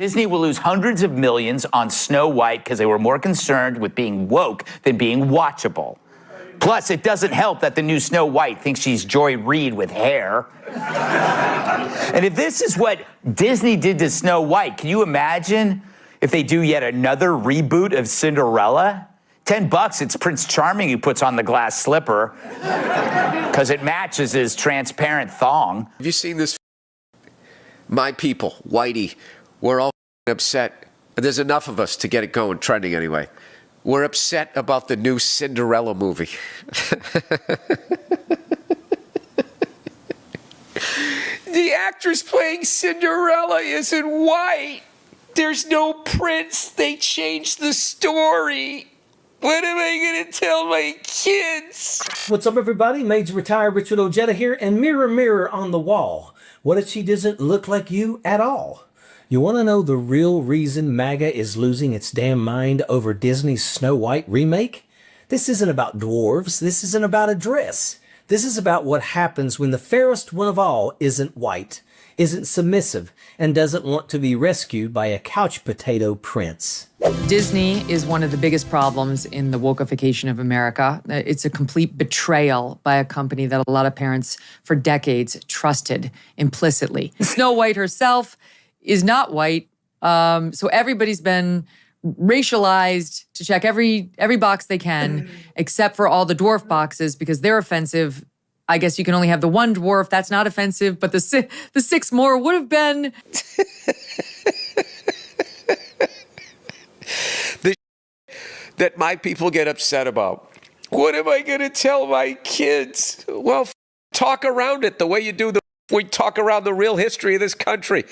Disney will lose hundreds of millions on Snow White because they were more concerned with being woke than being watchable. Plus, it doesn't help that the new Snow White thinks she's Joy Reid with hair. And if this is what Disney did to Snow White, can you imagine if they do yet another reboot of Cinderella? $10, it's Prince Charming who puts on the glass slipper because it matches his transparent thong. Have you seen this? My people, Whitey, we're all upset. There's enough of us to get it going, trending anyway. We're upset about the new Cinderella movie. The actress playing Cinderella isn't white. There's no prince. They changed the story. What am I going to tell my kids? What's up, everybody? Major Retired Richard Ojeda here, and mirror, mirror on the wall, what if she doesn't look like you at all? You want to know the real reason MAGA is losing its damn mind over Disney's Snow White remake? This isn't about dwarves. This isn't about a dress. This is about what happens when the fairest one of all isn't white, isn't submissive, and doesn't want to be rescued by a couch potato prince. Disney is one of the biggest problems in the wokeification of America. It's a complete betrayal by a company that a lot of parents for decades trusted implicitly. Snow White herself is not white, so everybody's been racialized to check every box they can, except for all the dwarf boxes because they're offensive. I guess you can only have the one dwarf. That's not offensive, but the six more would have been. That my people get upset about. What am I going to tell my kids? Well, talk around it the way you do we talk around the real history of this country.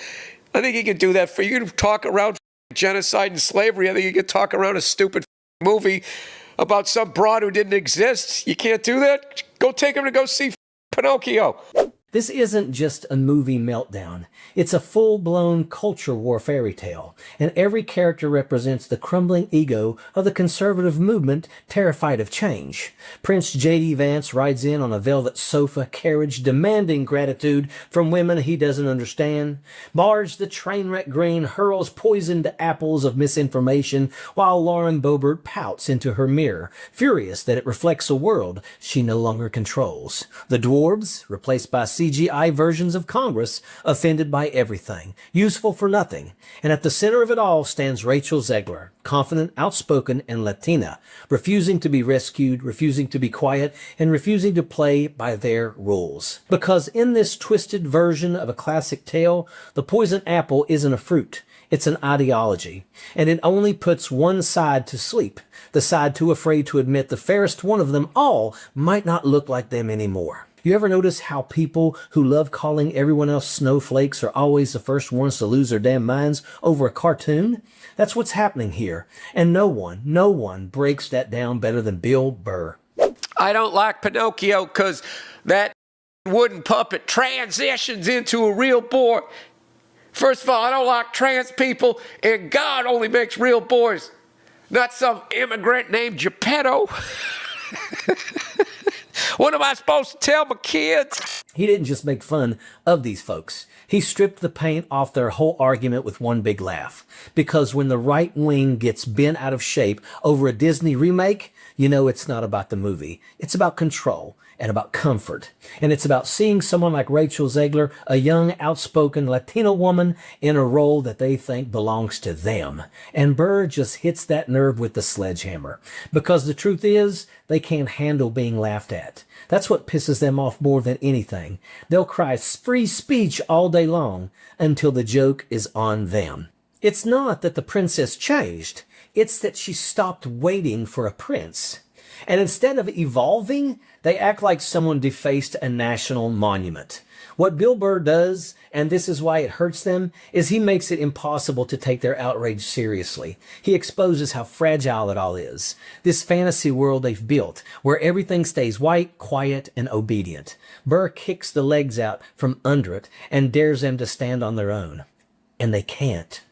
I think you can do that for you. You can talk around genocide and slavery. I think you can talk around a stupid movie about some broad who didn't exist. You can't do that? Go take him to go see Pinocchio. This isn't just a movie meltdown. It's a full-blown culture war fairy tale, and every character represents the crumbling ego of the conservative movement terrified of change. Prince J.D. Vance rides in on a velvet sofa carriage demanding gratitude from women he doesn't understand. Marge the Trainwreck Green hurls poisoned apples of misinformation while Lauren Boebert pouts into her mirror, furious that it reflects a world she no longer controls. The dwarves, replaced by CGI versions of Congress, offended by everything, useful for nothing. And at the center of it all stands Rachel Zegler, confident, outspoken, and Latina, refusing to be rescued, refusing to be quiet, and refusing to play by their rules. Because in this twisted version of a classic tale, the poison apple isn't a fruit. It's an ideology, and it only puts one side to sleep, the side too afraid to admit the fairest one of them all might not look like them anymore. You ever notice how people who love calling everyone else snowflakes are always the first ones to lose their damn minds over a cartoon? That's what's happening here, and no one breaks that down better than Bill Burr. I don't like Pinocchio because that wooden puppet transitions into a real boy. First of all, I don't like trans people, and God only makes real boys, not some immigrant named Geppetto. What am I supposed to tell my kids? He didn't just make fun of these folks. He stripped the paint off their whole argument with one big laugh. Because when the right wing gets bent out of shape over a Disney remake, you know it's not about the movie. It's about control and about comfort. And it's about seeing someone like Rachel Zegler, a young, outspoken Latino woman, in a role that they think belongs to them. And Burr just hits that nerve with the sledgehammer. Because the truth is, they can't handle being laughed at. That's what pisses them off more than anything. They'll cry free speech all day long until the joke is on them. It's not that the princess changed. It's that she stopped waiting for a prince. And instead of evolving, they act like someone defaced a national monument. What Bill Burr does, and this is why it hurts them, is he makes it impossible to take their outrage seriously. He exposes how fragile it all is. This fantasy world they've built, where everything stays white, quiet, and obedient. Burr kicks the legs out from under it and dares them to stand on their own. And they can't.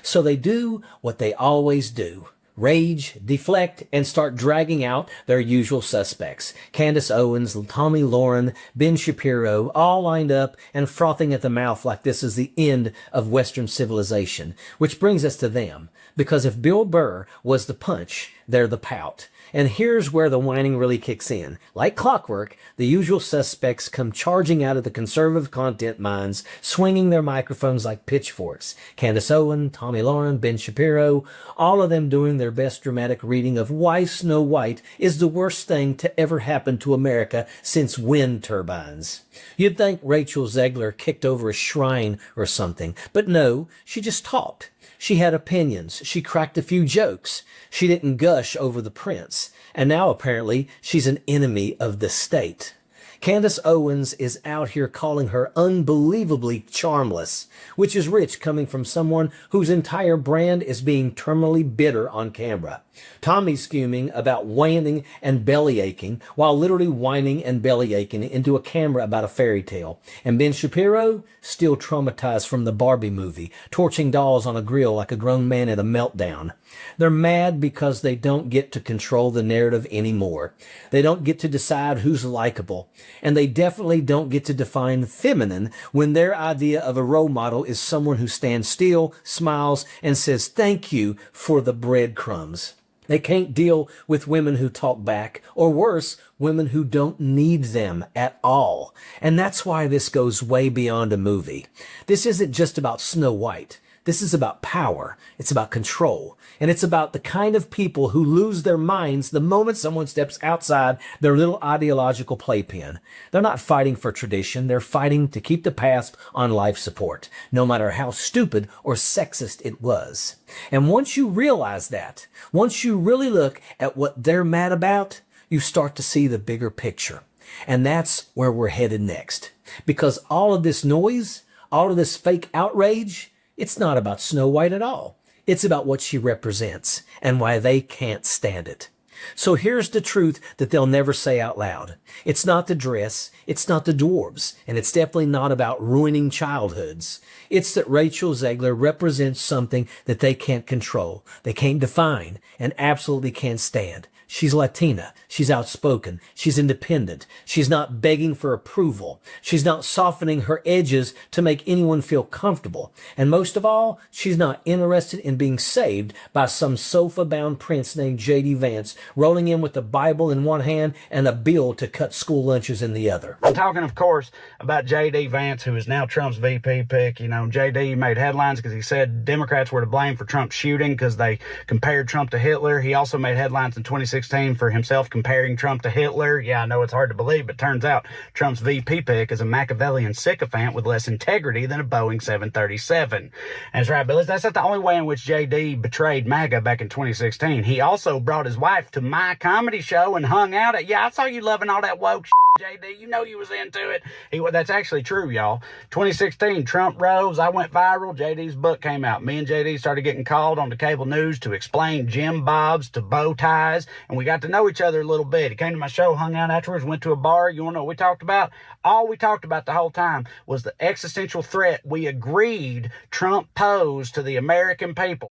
So they do what they always do. rage, deflect, and start dragging out their usual suspects. Candace Owens, Tommy Lauren, Ben Shapiro, all lined up and frothing at the mouth like this is the end of Western civilization. Which brings us to them. Because if Bill Burr was the punch, they're the pout. And here's where the whining really kicks in. Like clockwork, the usual suspects come charging out of the conservative content mines, swinging their microphones like pitchforks. Candace Owen, Tommy Lauren, Ben Shapiro, all of them doing their best dramatic reading of why Snow White is the worst thing to ever happen to America since wind turbines. You'd think Rachel Zegler kicked over a shrine or something, but no, she just talked. She had opinions. She cracked a few jokes. She didn't gush over the prince. And now apparently she's an enemy of the state. Candace Owens is out here calling her unbelievably charmless, which is rich coming from someone whose entire brand is being terminally bitter on camera. Tommy's fuming about whining and belly aching while literally whining and belly aching into a camera about a fairy tale. And Ben Shapiro, still traumatized from the Barbie movie, torching dolls on a grill like a grown man at a meltdown. They're mad because they don't get to control the narrative anymore. They don't get to decide who's likable. And they definitely don't get to define feminine when their idea of a role model is someone who stands still, smiles, and says thank you for the breadcrumbs. They can't deal with women who talk back, or worse, women who don't need them at all. And that's why this goes way beyond a movie. This isn't just about Snow White. This is about power. It's about control. And it's about the kind of people who lose their minds the moment someone steps outside their little ideological playpen. They're not fighting for tradition. They're fighting to keep the past on life support, no matter how stupid or sexist it was. And once you realize that, once you really look at what they're mad about, you start to see the bigger picture. And that's where we're headed next. Because all of this noise, all of this fake outrage, it's not about Snow White at all. It's about what she represents and why they can't stand it. So here's the truth that they'll never say out loud. It's not the dress, it's not the dwarves, and it's definitely not about ruining childhoods. It's that Rachel Zegler represents something that they can't control, they can't define, and absolutely can't stand. She's Latina. She's outspoken. She's independent. She's not begging for approval. She's not softening her edges to make anyone feel comfortable. And most of all, she's not interested in being saved by some sofa-bound prince named J.D. Vance rolling in with a Bible in one hand and a bill to cut school lunches in the other. I'm talking, of course, about J.D. Vance, who is now Trump's VP pick. You know, J.D. made headlines because he said Democrats were to blame for Trump's shooting because they compared Trump to Hitler. He also made headlines in 2016 for himself comparing Trump to Hitler. Yeah, I know it's hard to believe, but turns out Trump's VP pick is a Machiavellian sycophant with less integrity than a Boeing 737. That's right, but that's not the only way in which JD betrayed MAGA back in 2016. He also brought his wife to my comedy show and hung out at, yeah, I saw you loving all that woke JD, you know you was into it. That's actually true, y'all. 2016, Trump rose. I went viral. JD's book came out. Me and JD started getting called on the cable news to explain Jim Bobs to bow ties, and we got to know each other a little bit. He came to my show, hung out afterwards, went to a bar. You want to know what we talked about? All we talked about the whole time was the existential threat we agreed Trump posed to the American people.